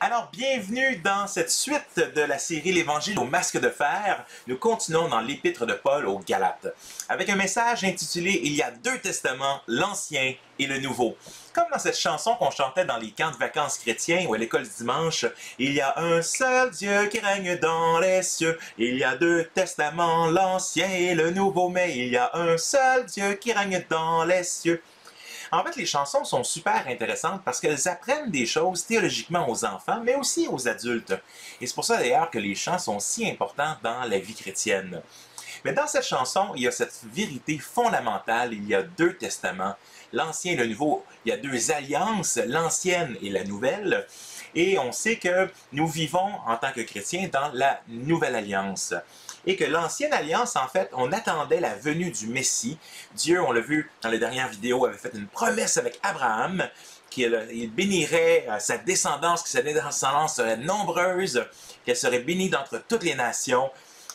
Alors, bienvenue dans cette suite de la série L'Évangile au masque de fer. Nous continuons dans l'Épître de Paul aux Galates, avec un message intitulé « Il y a deux testaments, l'Ancien et le Nouveau ». Comme dans cette chanson qu'on chantait dans les camps de vacances chrétiens ou à l'école du dimanche, « Il y a un seul Dieu qui règne dans les cieux, il y a deux testaments, l'Ancien et le Nouveau, mais il y a un seul Dieu qui règne dans les cieux. » En fait, les chansons sont super intéressantes parce qu'elles apprennent des choses théologiquement aux enfants, mais aussi aux adultes. Et c'est pour ça d'ailleurs que les chants sont si importants dans la vie chrétienne. Mais dans cette chanson, il y a cette vérité fondamentale, il y a deux testaments, l'Ancien et le Nouveau. Il y a deux alliances, l'Ancienne et la Nouvelle. Et on sait que nous vivons en tant que chrétiens dans la Nouvelle Alliance. Et que l'Ancienne Alliance, en fait, on attendait la venue du Messie. Dieu, on l'a vu dans les dernières vidéos, avait fait une promesse avec Abraham, qu'il bénirait sa descendance, que sa descendance serait nombreuse, qu'elle serait bénie d'entre toutes les nations.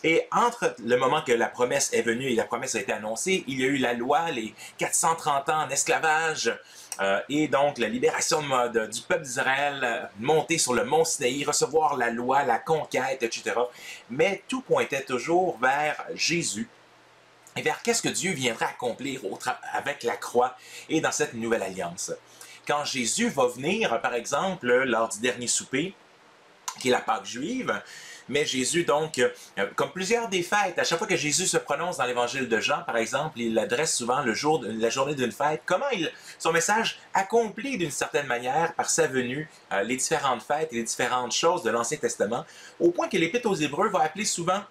Et entre le moment que la promesse est venue et la promesse a été annoncée, il y a eu la loi, les 430 ans en esclavage, et donc la libération du peuple d'Israël, monter sur le mont Sinaï, recevoir la loi, la conquête, etc. Mais tout pointait toujours vers Jésus et vers qu'est-ce que Dieu viendrait accomplir avec la croix et dans cette nouvelle alliance. Quand Jésus va venir, par exemple, lors du dernier souper, qui est la Pâque juive, mais Jésus, donc, comme plusieurs des fêtes, à chaque fois que Jésus se prononce dans l'Évangile de Jean, par exemple, il adresse souvent la journée d'une fête, comment son message accomplit d'une certaine manière, par sa venue, les différentes fêtes et les différentes choses de l'Ancien Testament, au point que l'Épître aux Hébreux va appeler souvent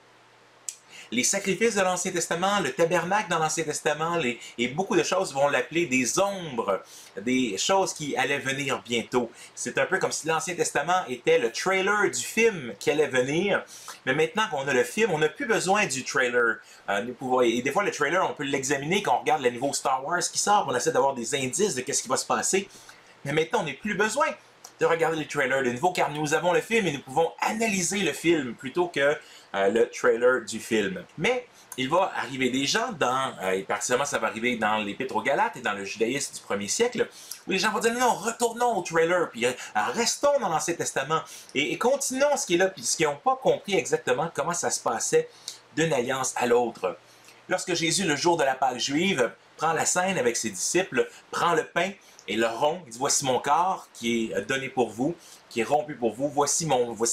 les sacrifices de l'Ancien Testament, le tabernacle dans l'Ancien Testament, et beaucoup de choses vont l'appeler des ombres, des choses qui allaient venir bientôt. C'est un peu comme si l'Ancien Testament était le trailer du film qui allait venir, mais maintenant qu'on a le film, on n'a plus besoin du trailer. Et des fois, le trailer, on peut l'examiner quand on regarde le nouveau Star Wars qui sort, on essaie d'avoir des indices de ce qui va se passer, mais maintenant, on n'a plus besoin de regarder les trailers de nouveau, car nous avons le film et nous pouvons analyser le film plutôt que le trailer du film. Mais il va arriver des gens et particulièrement ça va arriver dans l'Épître aux Galates et dans le judaïsme du 1er siècle, où les gens vont dire non, retournons au trailer, puis restons dans l'Ancien Testament et continuons ce qui est là, puis ce qu'ils n'ont pas compris exactement comment ça se passait d'une alliance à l'autre. Lorsque Jésus, le jour de la Pâque juive, prend la scène avec ses disciples, prend le pain et le rompt, il dit « Voici mon corps qui est donné pour vous, qui est rompu pour vous. Voici,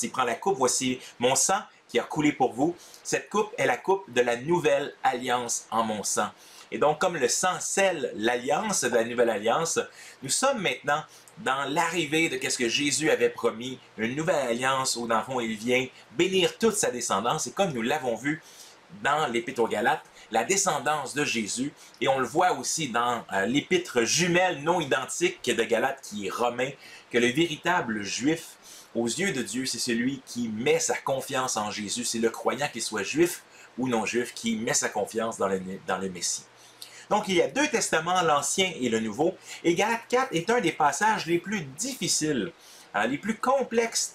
prends la coupe, voici mon sang qui a coulé pour vous. Cette coupe est la coupe de la nouvelle alliance en mon sang. » Et donc, comme le sang scelle l'alliance de la nouvelle alliance, nous sommes maintenant dans l'arrivée de ce que Jésus avait promis, une nouvelle alliance où, dans le fond, il vient bénir toute sa descendance. Et comme nous l'avons vu dans l'Épître aux Galates, la descendance de Jésus, et on le voit aussi dans l'épître jumelle non identique de Galates qui est romain, que le véritable juif, aux yeux de Dieu, c'est celui qui met sa confiance en Jésus, c'est le croyant qu'il soit juif ou non juif qui met sa confiance dans le Messie. Donc il y a deux testaments, l'Ancien et le Nouveau, et Galates 4 est un des passages les plus difficiles, les plus complexes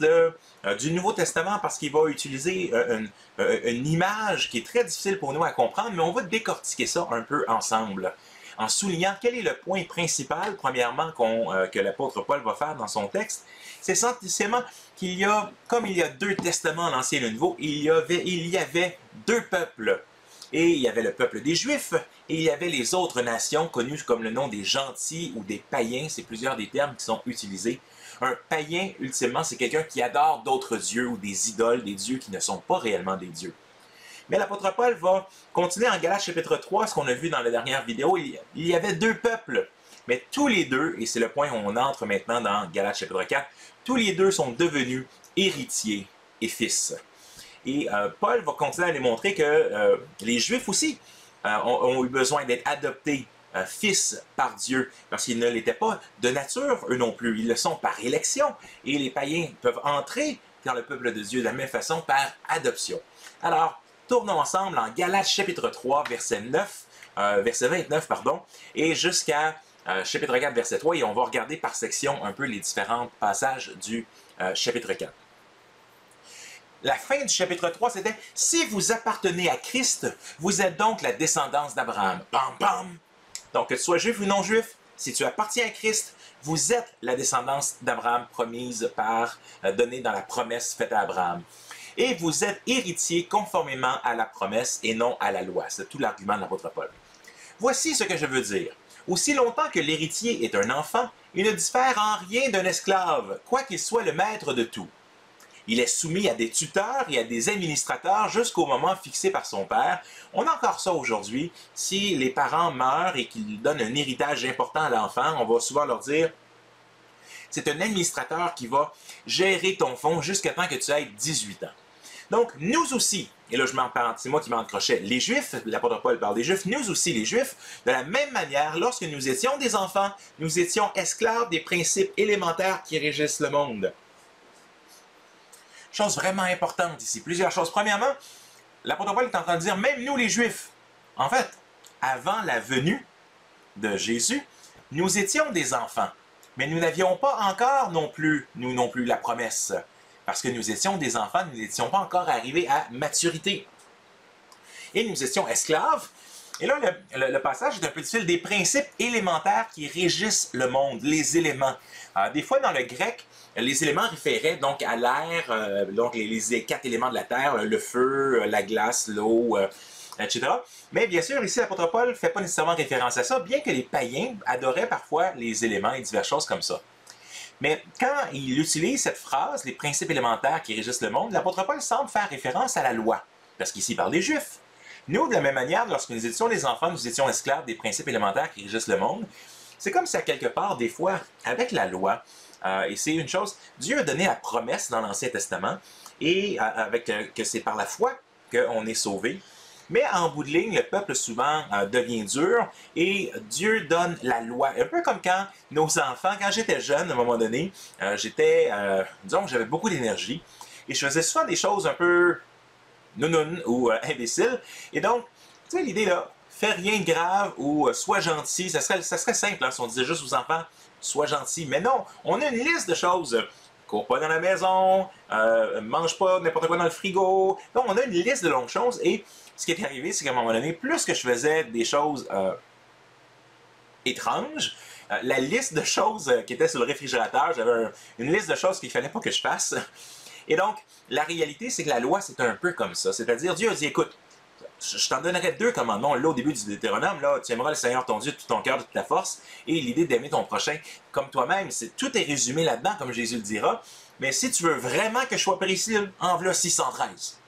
du Nouveau Testament parce qu'il va utiliser une image qui est très difficile pour nous à comprendre, mais on va décortiquer ça un peu ensemble, en soulignant quel est le point principal, premièrement, que l'apôtre Paul va faire dans son texte. C'est essentiellement qu'il y a, comme il y a deux testaments, l'Ancien et le Nouveau, il y avait deux peuples. Et il y avait le peuple des Juifs, et il y avait les autres nations connues comme le nom des gentils ou des païens, c'est plusieurs des termes qui sont utilisés. Un païen, ultimement, c'est quelqu'un qui adore d'autres dieux ou des idoles, des dieux qui ne sont pas réellement des dieux. Mais l'apôtre Paul va continuer en Galates chapitre 3, ce qu'on a vu dans la dernière vidéo, il y avait deux peuples, mais tous les deux, et c'est le point où on entre maintenant dans Galates chapitre 4, tous les deux sont devenus héritiers et fils. Et Paul va continuer à démontrer que les Juifs aussi ont eu besoin d'être adoptés fils par Dieu, parce qu'ils ne l'étaient pas de nature, eux non plus. Ils le sont par élection. Et les païens peuvent entrer dans le peuple de Dieu de la même façon par adoption. Alors, tournons ensemble en Galates chapitre 3, verset 29, et jusqu'à chapitre 4, verset 3, et on va regarder par section un peu les différents passages du chapitre 4. La fin du chapitre 3, c'était « Si vous appartenez à Christ, vous êtes donc la descendance d'Abraham. » Bam, bam! Donc, que tu sois juif ou non juif, si tu appartiens à Christ, Vous êtes la descendance d'Abraham promise donnée dans la promesse faite à Abraham. Et vous êtes héritiers conformément à la promesse et non à la loi. C'est tout l'argument de l'apôtre Paul. Voici ce que je veux dire. Aussi longtemps que l'héritier est un enfant, il ne diffère en rien d'un esclave, quoiqu'il soit le maître de tout. Il est soumis à des tuteurs et à des administrateurs jusqu'au moment fixé par son père. On a encore ça aujourd'hui. Si les parents meurent et qu'ils donnent un héritage important à l'enfant, on va souvent leur dire « c'est un administrateur qui va gérer ton fonds jusqu'à temps que tu aies 18 ans ». Donc, nous aussi, et là c'est moi qui m'en accrochais, les Juifs, l'apôtre Paul parle des Juifs, nous aussi les Juifs, de la même manière, lorsque nous étions des enfants, nous étions esclaves des principes élémentaires qui régissent le monde. Chose vraiment importante ici, plusieurs choses. Premièrement, l'apôtre Paul est en train de dire, même nous les Juifs, en fait, avant la venue de Jésus, nous étions des enfants, mais nous n'avions pas encore non plus la promesse. Parce que nous étions des enfants, nous n'étions pas encore arrivés à maturité. Et nous étions esclaves. Et là, le passage est un peu difficile. Des principes élémentaires qui régissent le monde, les éléments. Des fois, dans le grec, les éléments référaient donc à l'air, donc les 4 éléments de la terre, le feu, la glace, l'eau, etc. Mais bien sûr, ici, l'apôtre Paul ne fait pas nécessairement référence à ça, bien que les païens adoraient parfois les éléments et diverses choses comme ça. Mais quand il utilise cette phrase, les principes élémentaires qui régissent le monde, l'apôtre Paul semble faire référence à la loi, parce qu'ici il parle des Juifs. Nous, de la même manière, lorsque nous étions des enfants, nous étions esclaves des principes élémentaires qui régissent le monde. C'est comme si, à quelque part, des fois, avec la loi, et c'est une chose, Dieu a donné la promesse dans l'Ancien Testament, et que c'est par la foi qu'on est sauvé. Mais en bout de ligne, le peuple souvent devient dur et Dieu donne la loi. Un peu comme quand nos enfants, quand j'étais jeune, à un moment donné, disons que j'avais beaucoup d'énergie et je faisais souvent des choses un peu nounoun ou imbéciles. Et donc, tu sais, l'idée là, fais rien de grave ou sois gentil, ça serait simple hein, si on disait juste aux enfants, sois gentil. Mais non, on a une liste de choses. Cours pas dans la maison, mange pas n'importe quoi dans le frigo. Donc, on a une liste de longues choses et ce qui est arrivé, c'est qu'à un moment donné, plus que je faisais des choses étranges, la liste de choses qui étaient sur le réfrigérateur, j'avais une liste de choses qu'il ne fallait pas que je fasse. Et donc, la réalité, c'est que la loi, c'est un peu comme ça. C'est-à-dire, Dieu a dit, écoute, je t'en donnerai 2 commandements. Là, au début du Deutéronome, là, tu aimeras le Seigneur ton Dieu de tout ton cœur, de toute ta force, et l'idée d'aimer ton prochain comme toi-même. Tout est résumé là-dedans, comme Jésus le dira. Mais si tu veux vraiment que je sois précis, en voilà 613.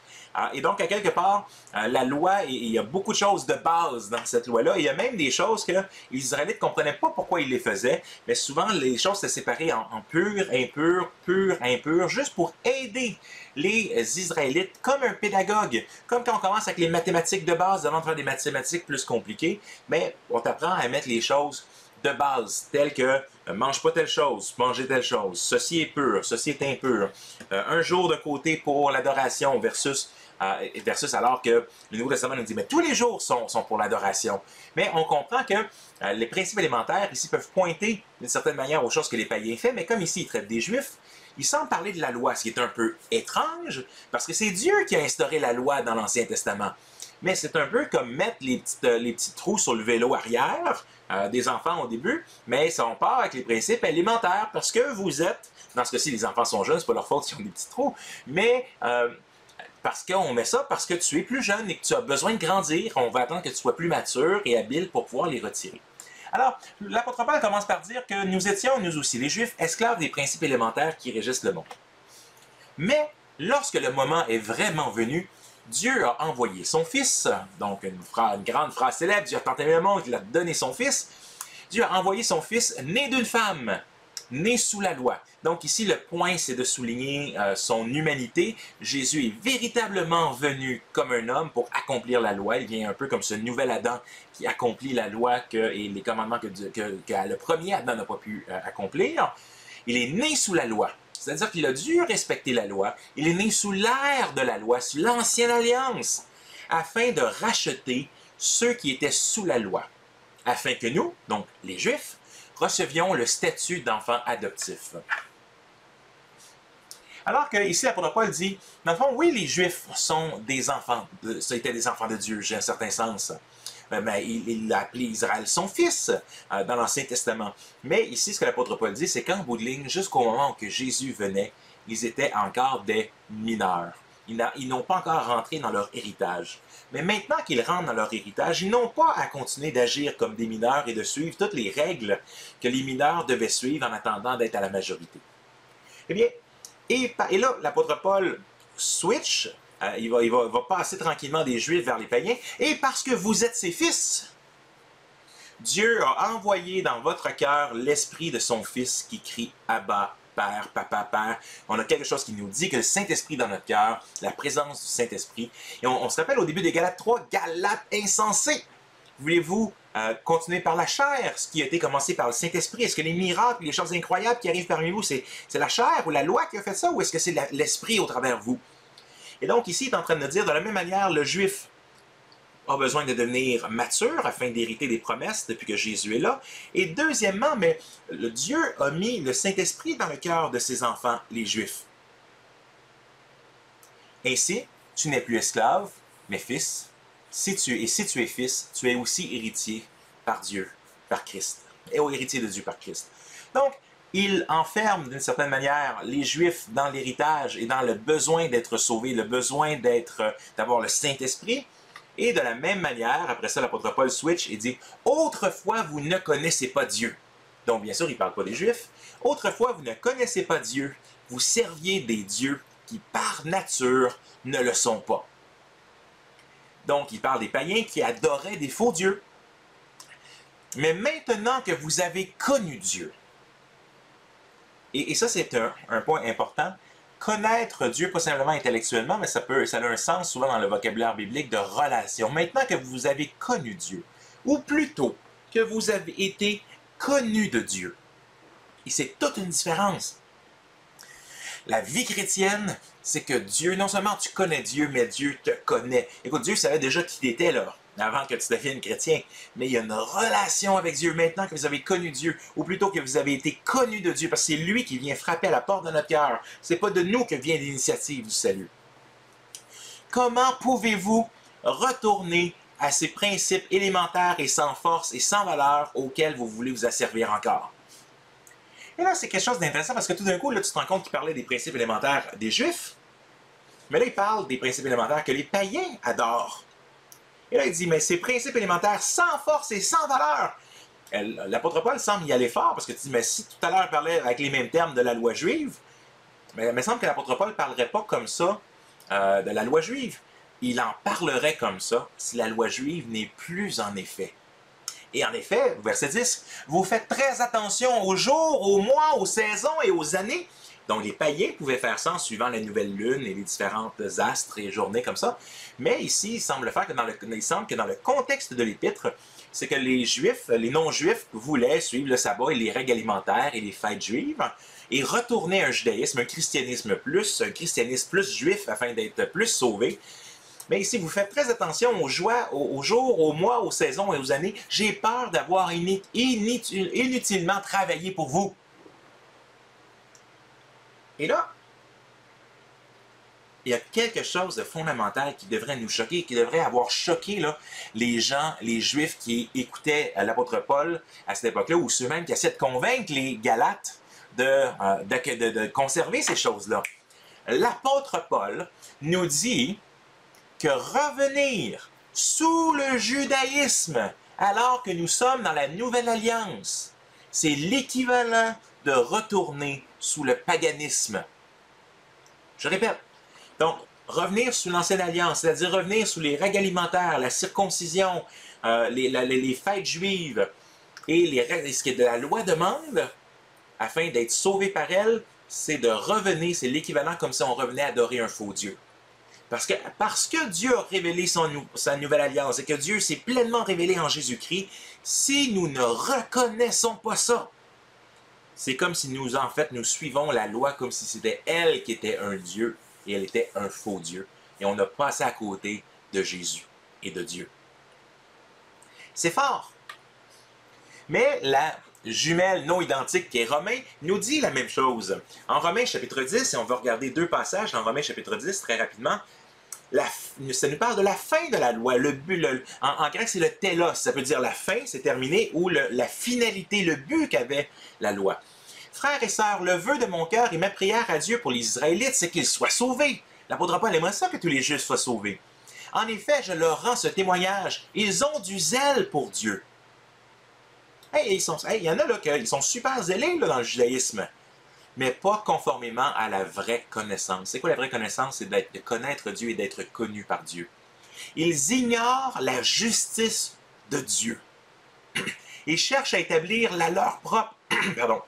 Et donc, à quelque part, la loi, il y a beaucoup de choses de base dans cette loi-là. Il y a même des choses que les Israélites ne comprenaient pas pourquoi ils les faisaient, mais souvent, les choses étaient séparées en pur, impur, pur, impur, juste pour aider les Israélites comme un pédagogue. Comme quand on commence avec les mathématiques de base, avant de faire des mathématiques plus compliquées, mais on t'apprend à mettre les choses de base, telles que mange pas telle chose, manger telle chose, ceci est pur, ceci est impur, un jour de côté pour l'adoration versus alors que le Nouveau Testament nous dit mais tous les jours sont pour l'adoration. Mais on comprend que les principes élémentaires ici peuvent pointer d'une certaine manière aux choses que les païens font, mais comme ici ils traitent des Juifs, ils semblent parler de la loi, ce qui est un peu étrange, parce que c'est Dieu qui a instauré la loi dans l'Ancien Testament. Mais c'est un peu comme mettre les petits trous sur le vélo arrière des enfants au début, mais ça on part avec les principes élémentaires, parce que vous êtes, dans ce cas-ci les enfants sont jeunes, c'est pas leur faute s'ils ont des petits trous, mais parce qu'on met ça parce que tu es plus jeune et que tu as besoin de grandir, on va attendre que tu sois plus mature et habile pour pouvoir les retirer. Alors, l'apôtre Paul commence par dire que nous étions, nous aussi, les Juifs, esclaves des principes élémentaires qui régissent le monde. Mais, lorsque le moment est vraiment venu, Dieu a envoyé son Fils, donc une grande phrase célèbre, Dieu a tant aimé le monde qu'il a donné son Fils. Dieu a envoyé son Fils né d'une femme, né sous la loi. Donc ici, le point, c'est de souligner son humanité. Jésus est véritablement venu comme un homme pour accomplir la loi. Il vient un peu comme ce nouvel Adam qui accomplit la loi et les commandements que le premier Adam n'a pas pu accomplir. Il est né sous la loi. C'est-à-dire qu'il a dû respecter la loi. Il est né sous l'ère de la loi, sous l'ancienne alliance, afin de racheter ceux qui étaient sous la loi, afin que nous, donc les Juifs, recevions le statut d'enfant adoptif. Alors que ici, l'apôtre Paul dit, dans le fond, oui, les Juifs sont des enfants, étaient des enfants de Dieu, j'ai un certain sens. il a appelé Israël son fils dans l'Ancien Testament. Mais ici, ce que l'apôtre Paul dit, c'est qu'en bout de ligne, jusqu'au moment où Jésus venait, ils étaient encore des mineurs. Ils n'ont pas encore rentré dans leur héritage. Mais maintenant qu'ils rentrent dans leur héritage, ils n'ont pas à continuer d'agir comme des mineurs et de suivre toutes les règles que les mineurs devaient suivre en attendant d'être à la majorité. Eh bien, et là, l'apôtre Paul switch, il va passer tranquillement des Juifs vers les païens, et parce que vous êtes ses fils, Dieu a envoyé dans votre cœur l'esprit de son Fils qui crie « Abba, Père, Papa, Père ». On a quelque chose qui nous dit que le Saint-Esprit dans notre cœur, la présence du Saint-Esprit. Et on se rappelle au début des Galates 3, « Galates insensés ». Voulez-vous continuer par la chair, ce qui a été commencé par le Saint-Esprit? Est-ce que les miracles, les choses incroyables qui arrivent parmi vous, c'est la chair ou la loi qui a fait ça, ou est-ce que c'est l'Esprit au travers de vous? Et donc ici, il est en train de nous dire, de la même manière, le Juif a besoin de devenir mature afin d'hériter des promesses depuis que Jésus est là. Et deuxièmement, mais Dieu a mis le Saint-Esprit dans le cœur de ses enfants, les Juifs. Ainsi, tu n'es plus esclave, mais fils. Si tu es fils, tu es aussi héritier par Dieu, par Christ. Et héritier de Dieu par Christ. Donc, il enferme d'une certaine manière les Juifs dans l'héritage et dans le besoin d'être sauvés, le besoin d'avoir le Saint-Esprit. Et de la même manière, après ça, l'apôtre Paul switch et dit « Autrefois, vous ne connaissez pas Dieu. » Donc, bien sûr, il ne parle pas des Juifs. « Autrefois, vous ne connaissez pas Dieu. Vous serviez des dieux qui, par nature, ne le sont pas. » Donc, il parle des païens qui adoraient des faux dieux. Mais maintenant que vous avez connu Dieu, et ça, c'est un point important, connaître Dieu, pas simplement intellectuellement, mais ça a un sens souvent dans le vocabulaire biblique de relation. Maintenant que vous avez connu Dieu, ou plutôt que vous avez été connu de Dieu, et c'est toute une différence. La vie chrétienne, c'est que Dieu, non seulement tu connais Dieu, mais Dieu te connaît. Écoute, Dieu savait déjà qui tu étais là, avant que tu deviennes chrétien. Mais il y a une relation avec Dieu maintenant que vous avez connu Dieu, ou plutôt que vous avez été connu de Dieu, parce que c'est lui qui vient frapper à la porte de notre cœur. Ce n'est pas de nous que vient l'initiative du salut. Comment pouvez-vous retourner à ces principes élémentaires et sans force et sans valeur auxquels vous voulez vous asservir encore? Et là, c'est quelque chose d'intéressant parce que tout d'un coup, là, tu te rends compte qu'il parlait des principes élémentaires des Juifs, mais là, il parle des principes élémentaires que les païens adorent. Et là, il dit, mais ces principes élémentaires sans force et sans valeur. L'apôtre Paul semble y aller fort parce que tu dis, mais si tout à l'heure il parlait avec les mêmes termes de la loi juive, mais il me semble que l'apôtre Paul ne parlerait pas comme ça de la loi juive. Il en parlerait comme ça si la loi juive n'est plus en effet. Et en effet, verset 10, vous faites très attention aux jours, aux mois, aux saisons et aux années. Donc les païens pouvaient faire ça en suivant la nouvelle lune et les différentes astres et journées comme ça. Mais ici, il semble que dans le contexte de l'épître, c'est que les Juifs, les non-Juifs voulaient suivre le sabbat et les règles alimentaires et les fêtes juives et retourner à un judaïsme, un christianisme plus juif afin d'être plus sauvés. Mais ici, vous faites très attention aux jours, aux mois, aux saisons et aux années. J'ai peur d'avoir inutilement travaillé pour vous. Et là, il y a quelque chose de fondamental qui devrait nous choquer, qui devrait avoir choqué là, les gens, les Juifs qui écoutaient l'apôtre Paul à cette époque-là, ou ceux même qui essaient de convaincre les Galates de conserver ces choses-là. L'apôtre Paul nous dit que revenir sous le judaïsme alors que nous sommes dans la nouvelle alliance, c'est l'équivalent de retourner sous le paganisme. Je répète, donc revenir sous l'ancienne alliance, c'est-à-dire revenir sous les règles alimentaires, la circoncision, les fêtes juives et ce que la loi demande afin d'être sauvé par elle, c'est de revenir, c'est l'équivalent comme si on revenait adorer un faux Dieu. Parce que Dieu a révélé sa nouvelle alliance et que Dieu s'est pleinement révélé en Jésus-Christ, si nous ne reconnaissons pas ça, c'est comme si nous suivons la loi comme si c'était elle qui était un Dieu et elle était un faux Dieu. Et on a passé à côté de Jésus et de Dieu. C'est fort. Mais la jumelle non identique qui est Romain nous dit la même chose. En Romains chapitre 10, et on va regarder deux passages en Romains chapitre 10 très rapidement, ça nous parle de la fin de la loi. En grec, c'est le télos, ça veut dire la fin, c'est terminé, ou la finalité, le but qu'avait la loi. Frères et sœurs, le vœu de mon cœur et ma prière à Dieu pour les Israélites, c'est qu'ils soient sauvés. L'apôtre Paul aimerait ça que tous les Juifs soient sauvés. En effet, je leur rends ce témoignage. Ils ont du zèle pour Dieu. Il y en a là qui sont super zélés là, dans le judaïsme, mais pas conformément à la vraie connaissance. C'est quoi la vraie connaissance? C'est de connaître Dieu et d'être connu par Dieu. Ils ignorent la justice de Dieu. Ils cherchent à établir la leur propre. Pardon.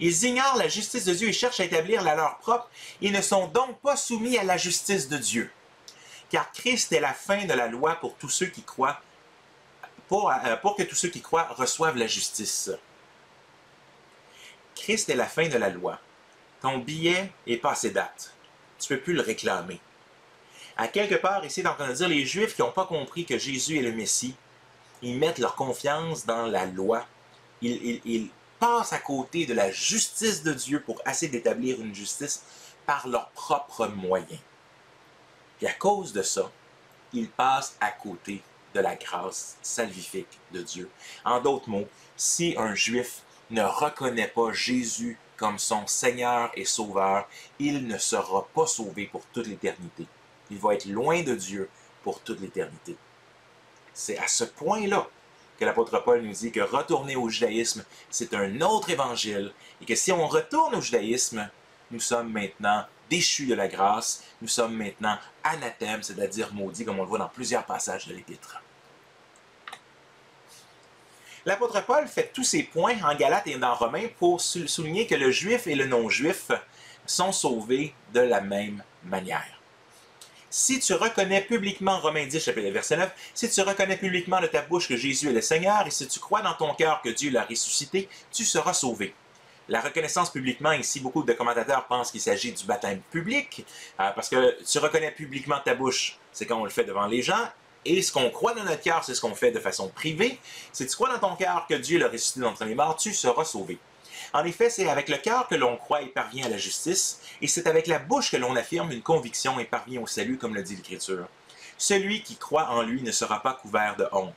Ils ignorent la justice de Dieu et cherchent à établir la leur propre. Ils ne sont donc pas soumis à la justice de Dieu. Car Christ est la fin de la loi pour tous ceux qui croient, pour que tous ceux qui croient reçoivent la justice. Christ est la fin de la loi. Ton billet est passé date. Tu ne peux plus le réclamer. À quelque part, ici, dans on dire les Juifs qui n'ont pas compris que Jésus est le Messie, ils mettent leur confiance dans la loi. Ils passent à côté de la justice de Dieu pour essayer d'établir une justice par leurs propres moyens. Puis à cause de ça, ils passent à côté de la grâce salvifique de Dieu. En d'autres mots, si un Juif ne reconnaît pas Jésus comme son Seigneur et Sauveur, il ne sera pas sauvé pour toute l'éternité. Il va être loin de Dieu pour toute l'éternité. C'est à ce point-là que l'apôtre Paul nous dit que retourner au judaïsme, c'est un autre évangile, et que si on retourne au judaïsme, nous sommes maintenant déchus de la grâce, nous sommes maintenant anathèmes, c'est-à-dire maudits, comme on le voit dans plusieurs passages de l'Épître. L'apôtre Paul fait tous ces points en Galates et dans Romains pour souligner que le juif et le non-juif sont sauvés de la même manière. Si tu reconnais publiquement, Romains 10, chapitre verset 9, si tu reconnais publiquement de ta bouche que Jésus est le Seigneur et si tu crois dans ton cœur que Dieu l'a ressuscité, tu seras sauvé. La reconnaissance publiquement, ici, beaucoup de commentateurs pensent qu'il s'agit du baptême public, parce que tu reconnais publiquement ta bouche, c'est quand on le fait devant les gens, et ce qu'on croit dans notre cœur, c'est ce qu'on fait de façon privée. Si tu crois dans ton cœur que Dieu l'a ressuscité d'entre les morts, tu seras sauvé. En effet, c'est avec le cœur que l'on croit et parvient à la justice, et c'est avec la bouche que l'on affirme une conviction et parvient au salut, comme le dit l'Écriture. Celui qui croit en lui ne sera pas couvert de honte.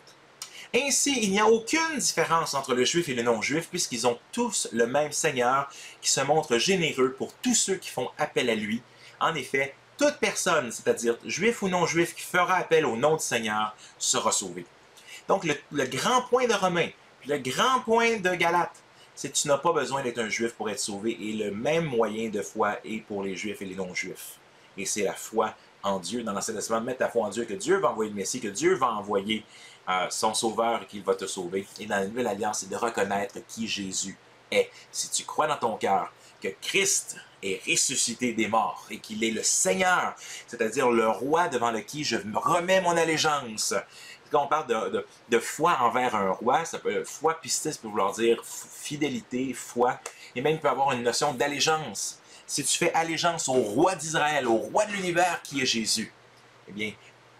Ainsi, il n'y a aucune différence entre le juif et le non-juif, puisqu'ils ont tous le même Seigneur qui se montre généreux pour tous ceux qui font appel à lui. En effet, toute personne, c'est-à-dire juif ou non-juif, qui fera appel au nom du Seigneur, sera sauvée. Donc, le grand point de Romains, puis le grand point de Galates, c'est que tu n'as pas besoin d'être un juif pour être sauvé, et le même moyen de foi est pour les juifs et les non-juifs. Et c'est la foi en Dieu, dans l'Ancien Testament, mettre ta foi en Dieu, que Dieu va envoyer le Messie, que Dieu va envoyer son Sauveur et qu'il va te sauver. Et dans la Nouvelle Alliance, c'est de reconnaître qui Jésus est. Si tu crois dans ton cœur que Christ est ressuscité des morts et qu'il est le Seigneur, c'est-à-dire le roi devant lequel je me remets mon allégeance. Quand on parle de foi envers un roi, ça peut, foi pistis peut vouloir dire fidélité, foi, et même il peut avoir une notion d'allégeance. Si tu fais allégeance au roi d'Israël, au roi de l'univers qui est Jésus, eh bien,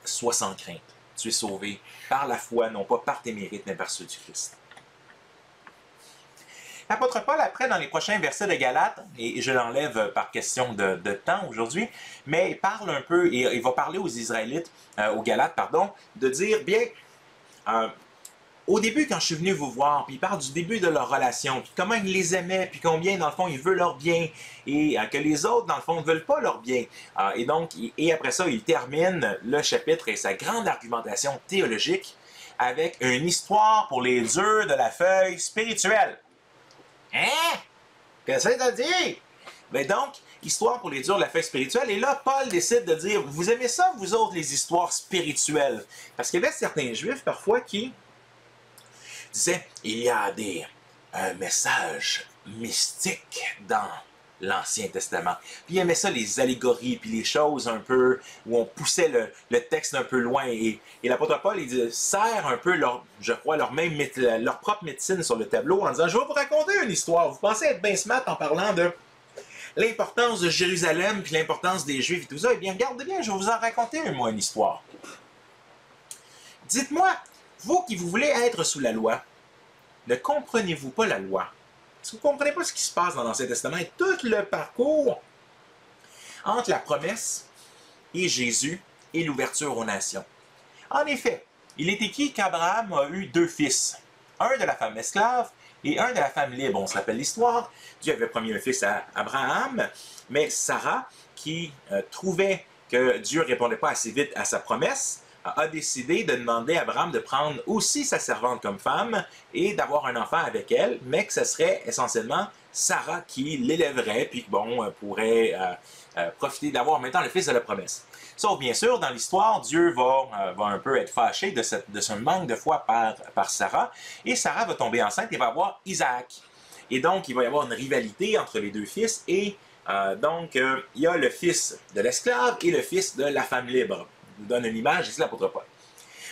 sois sans crainte. Tu es sauvé par la foi, non pas par tes mérites, mais par ceux du Christ. L'apôtre Paul, après, dans les prochains versets de Galates, et je l'enlève par question de temps aujourd'hui, mais il parle un peu, et il va parler aux Israélites, aux Galates, pardon, de dire, bien, au début, quand je suis venu vous voir, puis il parle du début de leur relation, puis comment il les aimait, puis combien, dans le fond, il veut leur bien, et que les autres, dans le fond, ne veulent pas leur bien. Et donc, et après ça, il termine le chapitre et sa grande argumentation théologique avec une histoire pour les durs de la feuille spirituelle. Hein? Qu'est-ce que ça dit? Ben donc, histoire pour les durs de la feuille spirituelle. Et là, Paul décide de dire, vous aimez ça, vous autres, les histoires spirituelles? Parce qu'il y avait certains juifs, parfois, qui disaient, il y a des messages mystiques dans l'Ancien Testament. Puis il aimait ça, les allégories, puis les choses un peu, où on poussait le texte un peu loin. Et l'apôtre Paul, il sert un peu, leur propre médecine sur le tableau en disant, je vais vous raconter une histoire. Vous pensez être bien smart en parlant de l'importance de Jérusalem, puis l'importance des Juifs et tout ça. Eh bien, regardez bien, je vais vous en raconter une histoire. Dites-moi, vous qui vous voulez être sous la loi, ne comprenez-vous pas la loi? Est-ce que vous ne comprenez pas ce qui se passe dans l'Ancien Testament et tout le parcours entre la promesse et Jésus et l'ouverture aux nations. En effet, il est écrit qu'Abraham a eu deux fils, un de la femme esclave et un de la femme libre. On se rappelle l'histoire. Dieu avait promis un fils à Abraham, mais Sarah, qui trouvait que Dieu ne répondait pas assez vite à sa promesse, a décidé de demander à Abraham de prendre aussi sa servante comme femme et d'avoir un enfant avec elle, mais que ce serait essentiellement Sarah qui l'élèverait, puis bon, pourrait profiter d'avoir maintenant le fils de la promesse. Sauf bien sûr, dans l'histoire, Dieu va un peu être fâché de ce manque de foi par Sarah, et Sarah va tomber enceinte et va avoir Isaac. Et donc, il va y avoir une rivalité entre les deux fils, et il y a le fils de l'esclave et le fils de la femme libre. Je vous donne une image, ici l'apôtre Paul.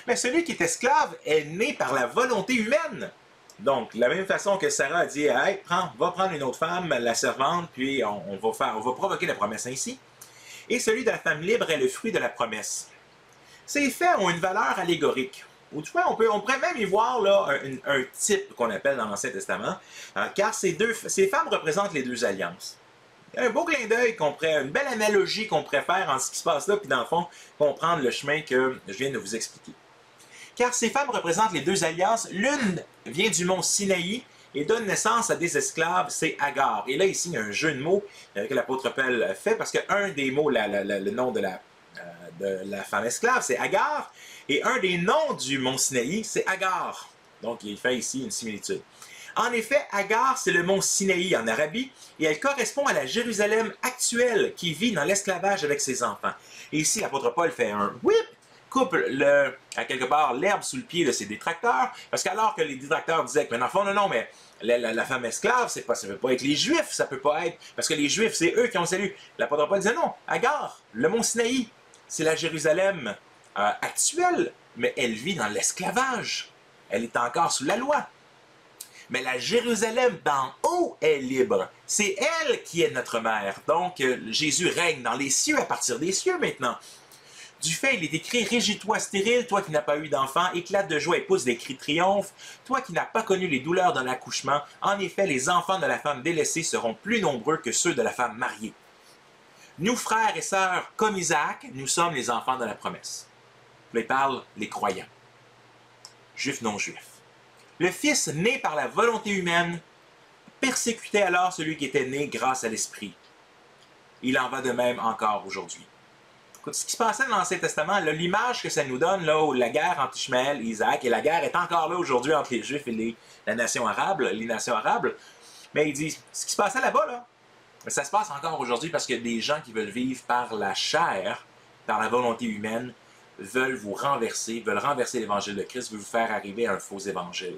Mais celui qui est esclave est né par la volonté humaine. Donc, de la même façon que Sarah a dit, hey, va prendre une autre femme, la servante, puis on va provoquer la promesse ainsi. Et celui de la femme libre est le fruit de la promesse. Ces faits ont une valeur allégorique. Ou tu vois, on pourrait même y voir là, un type qu'on appelle dans l'Ancien Testament, car ces femmes représentent les deux alliances. Il y a un beau clin d'œil, une belle analogie qu'on pourrait faire en ce qui se passe là, puis dans le fond, comprendre le chemin que je viens de vous expliquer. Car ces femmes représentent les deux alliances. L'une vient du mont Sinaï et donne naissance à des esclaves, c'est Agar. Et là, ici, il y a un jeu de mots que l'apôtre Paul fait, parce qu'un des mots, le nom de la femme esclave, c'est Agar, et un des noms du mont Sinaï, c'est Agar. Donc, il fait ici une similitude. En effet, Agar, c'est le mont Sinaï en Arabie, et elle correspond à la Jérusalem actuelle qui vit dans l'esclavage avec ses enfants. Et ici, l'apôtre Paul fait un whip, coupe à quelque part l'herbe sous le pied de ses détracteurs, parce qu'alors que les détracteurs disaient que, mais dans le fond, non, mais la femme esclave, ça ne peut pas être les Juifs, ça peut pas être, parce que les Juifs, c'est eux qui ont salué. L'apôtre Paul disait non, Agar, le mont Sinaï, c'est la Jérusalem actuelle, mais elle vit dans l'esclavage. Elle est encore sous la loi. Mais la Jérusalem d'en haut est libre. C'est elle qui est notre mère. Donc, Jésus règne dans les cieux, à partir des cieux maintenant. Du fait, il est écrit, régis-toi stérile, toi qui n'as pas eu d'enfant, éclate de joie et pousse des cris de triomphe, toi qui n'as pas connu les douleurs de l'accouchement. En effet, les enfants de la femme délaissée seront plus nombreux que ceux de la femme mariée. Nous, frères et sœurs, comme Isaac, nous sommes les enfants de la promesse. Là, il parle les croyants, juifs non-juifs. Le Fils, né par la volonté humaine, persécutait alors celui qui était né grâce à l'Esprit. Il en va de même encore aujourd'hui. Écoute, ce qui se passait dans l'Ancien Testament, l'image que ça nous donne, là, où la guerre entre Ishmaël et Isaac, et la guerre est encore là aujourd'hui entre les Juifs et les nations arabes, mais il dit, ce qui se passait là-bas, là, ça se passe encore aujourd'hui parce que des gens qui veulent vivre par la chair, par la volonté humaine, veulent renverser l'évangile de Christ, veulent vous faire arriver à un faux évangile.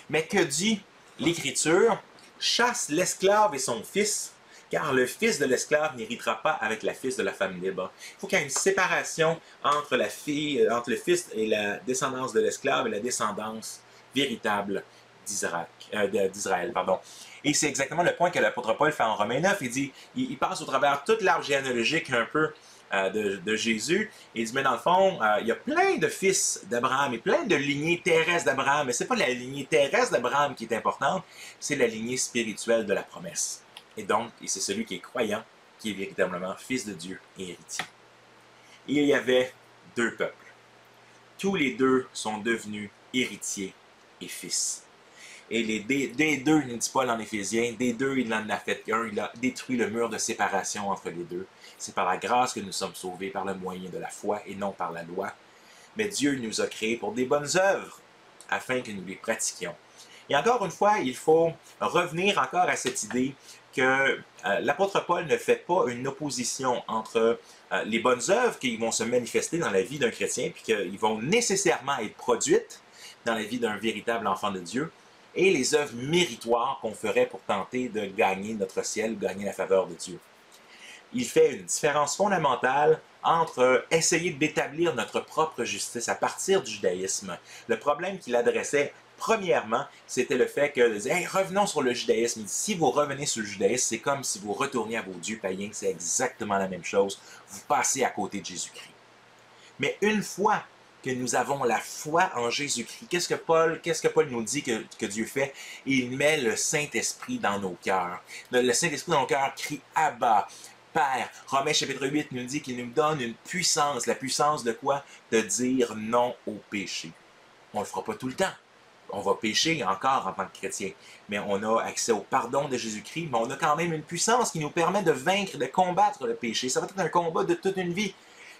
Mais que dit l'Écriture? Chasse l'esclave et son fils, car le fils de l'esclave n'héritera pas avec la fille de la femme libre. Il faut qu'il y ait une séparation entre le fils et la descendance de l'esclave et la descendance véritable d'Israël. Et c'est exactement le point que l'apôtre Paul fait en Romains 9. Il dit, il passe au travers toute l'arbre généalogique un peu de Jésus. Et il dit, mais dans le fond, il y a plein de fils d'Abraham et plein de lignées terrestres d'Abraham. Mais ce n'est pas la lignée terrestre d'Abraham qui est importante, c'est la lignée spirituelle de la promesse. Et donc, c'est celui qui est croyant, qui est véritablement fils de Dieu et héritier. Et il y avait deux peuples. Tous les deux sont devenus héritiers et fils. Et des deux, il ne dit pas en Éphésiens, des deux, il en a fait un, il a détruit le mur de séparation entre les deux. C'est par la grâce que nous sommes sauvés, par le moyen de la foi et non par la loi. Mais Dieu nous a créés pour des bonnes œuvres, afin que nous les pratiquions. Et encore une fois, il faut revenir encore à cette idée que l'apôtre Paul ne fait pas une opposition entre les bonnes œuvres qui vont se manifester dans la vie d'un chrétien, puis qui vont nécessairement être produites dans la vie d'un véritable enfant de Dieu, et les œuvres méritoires qu'on ferait pour tenter de gagner notre ciel, gagner la faveur de Dieu. Il fait une différence fondamentale entre essayer d'établir notre propre justice à partir du judaïsme. Le problème qu'il adressait, premièrement, c'était le fait que, hey, revenons sur le judaïsme. Il dit, si vous revenez sur le judaïsme, c'est comme si vous retourniez à vos dieux païens, c'est exactement la même chose. Vous passez à côté de Jésus-Christ. Mais une fois que nous avons la foi en Jésus-Christ, qu'est-ce que Paul nous dit que Dieu fait? Il met le Saint-Esprit dans nos cœurs. Le Saint-Esprit dans nos cœurs crie « Abba ». Père. Romains chapitre 8 nous dit qu'il nous donne une puissance. La puissance de quoi? De dire non au péché. On ne le fera pas tout le temps. On va pécher encore en tant que chrétien, mais on a accès au pardon de Jésus-Christ, mais on a quand même une puissance qui nous permet de vaincre, de combattre le péché. Ça va être un combat de toute une vie,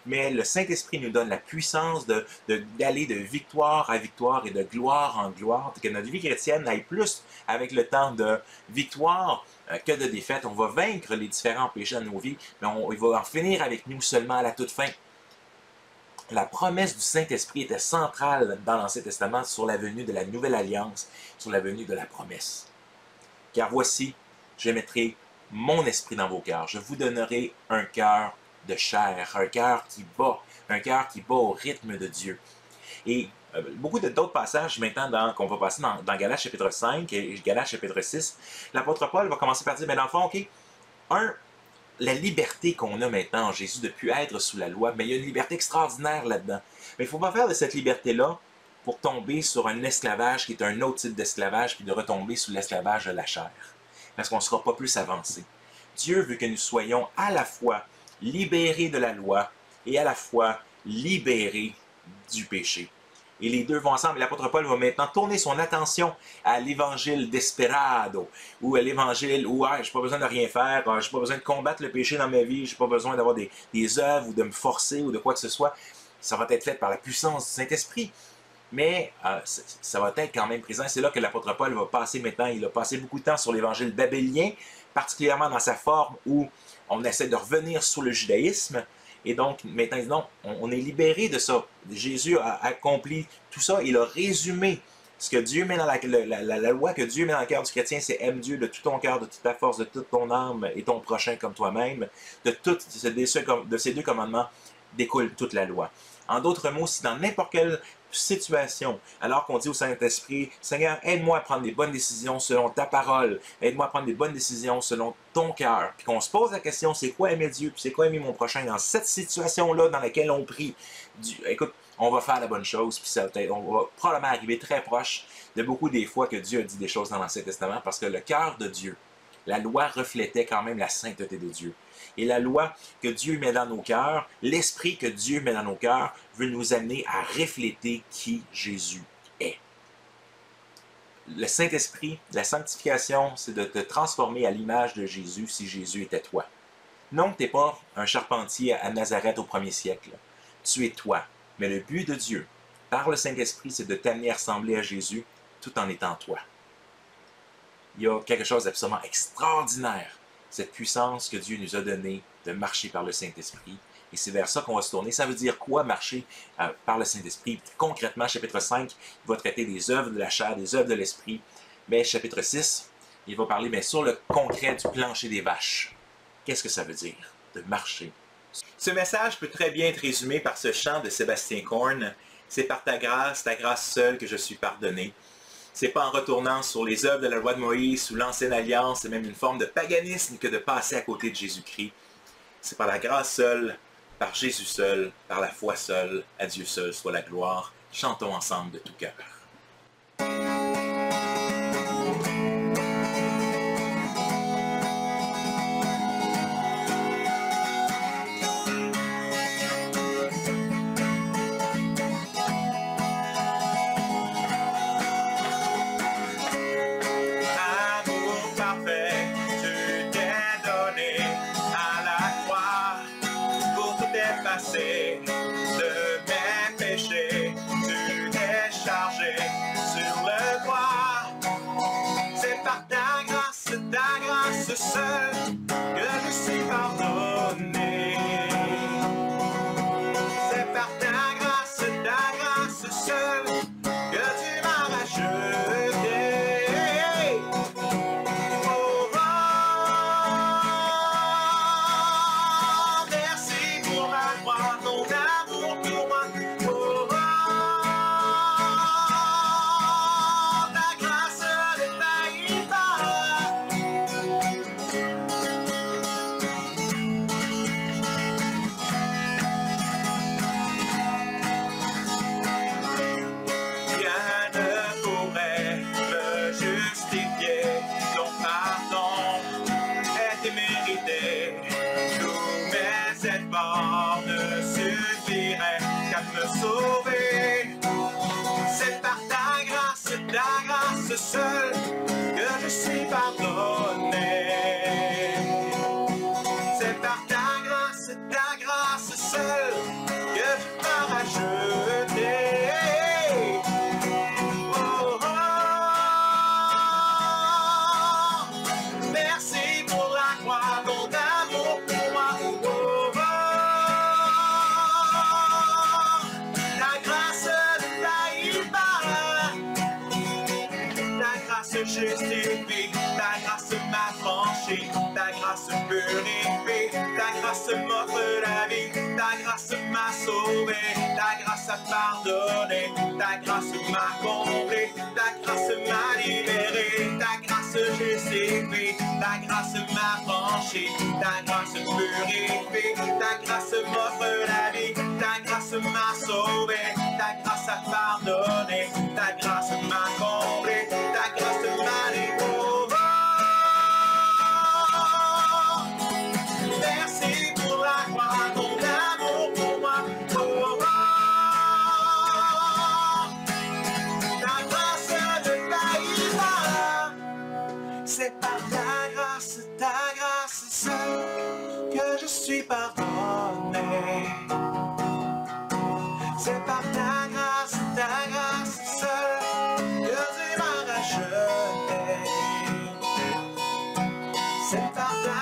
mais le Saint-Esprit nous donne la puissance d'aller de victoire à victoire et de gloire en gloire, que notre vie chrétienne aille plus avec le temps de victoire que de défaite. On va vaincre les différents péchés de nos vies, mais il va en finir avec nous seulement à la toute fin. La promesse du Saint-Esprit était centrale dans l'Ancien Testament sur la venue de la nouvelle alliance, sur la venue de la promesse. Car voici, je mettrai mon esprit dans vos cœurs. Je vous donnerai un cœur de chair, un cœur qui bat au rythme de Dieu. Et beaucoup d'autres passages maintenant qu'on va passer dans Galates chapitre 5 et Galates chapitre 6, l'apôtre Paul va commencer par dire, mais dans le fond, OK, la liberté qu'on a maintenant en Jésus de ne plus être sous la loi, mais il y a une liberté extraordinaire là-dedans. Mais il ne faut pas faire de cette liberté-là pour tomber sur un esclavage qui est un autre type d'esclavage, puis de retomber sous l'esclavage de la chair. Parce qu'on ne sera pas plus avancé. Dieu veut que nous soyons à la fois libérés de la loi et à la fois libérés du péché. Et les deux vont ensemble. Et l'apôtre Paul va maintenant tourner son attention à l'évangile desperado, ou à l'évangile où je n'ai pas besoin de rien faire, je n'ai pas besoin de combattre le péché dans ma vie, je n'ai pas besoin d'avoir des œuvres ou de me forcer ou de quoi que ce soit. Ça va être fait par la puissance du Saint-Esprit. Mais ça va être quand même présent. C'est là que l'apôtre Paul va passer maintenant. Il a passé beaucoup de temps sur l'évangile babylien, particulièrement dans sa forme où on essaie de revenir sur le judaïsme. Et donc, maintenant, non, on est libéré de ça. Jésus a accompli tout ça. Il a résumé ce que Dieu met dans la loi que Dieu met dans le cœur du chrétien, c'est aime Dieu de tout ton cœur, de toute ta force, de toute ton âme et ton prochain comme toi-même. De ces deux commandements découle toute la loi. En d'autres mots, si dans n'importe quelle situation, alors qu'on dit au Saint-Esprit, Seigneur, aide-moi à prendre des bonnes décisions selon ta parole, aide-moi à prendre des bonnes décisions selon ton cœur, puis qu'on se pose la question, c'est quoi aimer Dieu, puis c'est quoi aimer mon prochain, dans cette situation-là dans laquelle on prie, écoute, on va faire la bonne chose, puis on va probablement arriver très proche de beaucoup des fois que Dieu a dit des choses dans l'Ancien Testament, parce que le cœur de Dieu, la loi reflétait quand même la sainteté de Dieu. Et la loi que Dieu met dans nos cœurs, l'esprit que Dieu met dans nos cœurs, veut nous amener à refléter qui Jésus est. Le Saint-Esprit, la sanctification, c'est de te transformer à l'image de Jésus si Jésus était toi. Non, tu n'es pas un charpentier à Nazareth au 1er siècle. Tu es toi. Mais le but de Dieu, par le Saint-Esprit, c'est de t'amener à ressembler à Jésus tout en étant toi. Il y a quelque chose d'absolument extraordinaire, cette puissance que Dieu nous a donnée de marcher par le Saint-Esprit. Et c'est vers ça qu'on va se tourner. Ça veut dire quoi marcher par le Saint-Esprit? Concrètement, chapitre 5, il va traiter des œuvres de la chair, des œuvres de l'Esprit. Mais chapitre 6, il va parler sur le concret du plancher des vaches. Qu'est-ce que ça veut dire de marcher? Ce message peut très bien être résumé par ce chant de Sébastien Korn. C'est par ta grâce seule que je suis pardonné. C'est pas en retournant sur les œuvres de la loi de Moïse, sous l'ancienne alliance, c'est même une forme de paganisme que de passer à côté de Jésus-Christ. C'est par la grâce seule, par Jésus seul, par la foi seule, à Dieu seul soit la gloire. Chantons ensemble de tout cœur. De mes péchés, tu t'es chargé sur le bois. C'est par ta grâce seule, que je suis pardonné. C'est par ta grâce seule, que tu m'as racheté. Oh, oh, merci pour ma foi, ton amour pour moi. Oh, oh, ta grâce ne faillit pas. me sauver. C'est par ta grâce seule, que je suis pardonné. C'est par ta grâce seule, que tu m'as racheté. Oh, oh. Merci pour la croix, ton amour pour moi. Oh, oh. La grâce ne taille pas. Ta grâce justifie, ta grâce m'a franchi, ta grâce purifie, ta grâce m'offre la vie, ta grâce m'a sauvé, ta grâce a pardonné, ta grâce m'a comblé, ta grâce m'a libéré, ta grâce justifie, ta grâce m'a franchi, ta grâce purifie, ta grâce m'offre la vie, ta grâce m'a sauvé, ta grâce a pardonné, ta grâce m'a comblé, ta grâce m'a libéré. Merci pour la croix, ton amour pour moi. Oh, oh. Ta grâce ne taille pas. C'est par ta grâce seule, que je suis pardonné. C'est par ta grâce seule, que tu m'as racheté. C'est par ta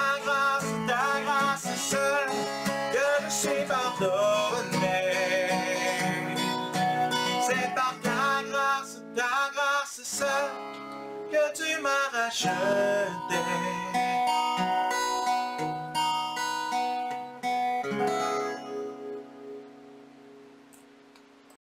grâce seule, que je suis pardonné. C'est par ta grâce seule, que tu m'as racheté.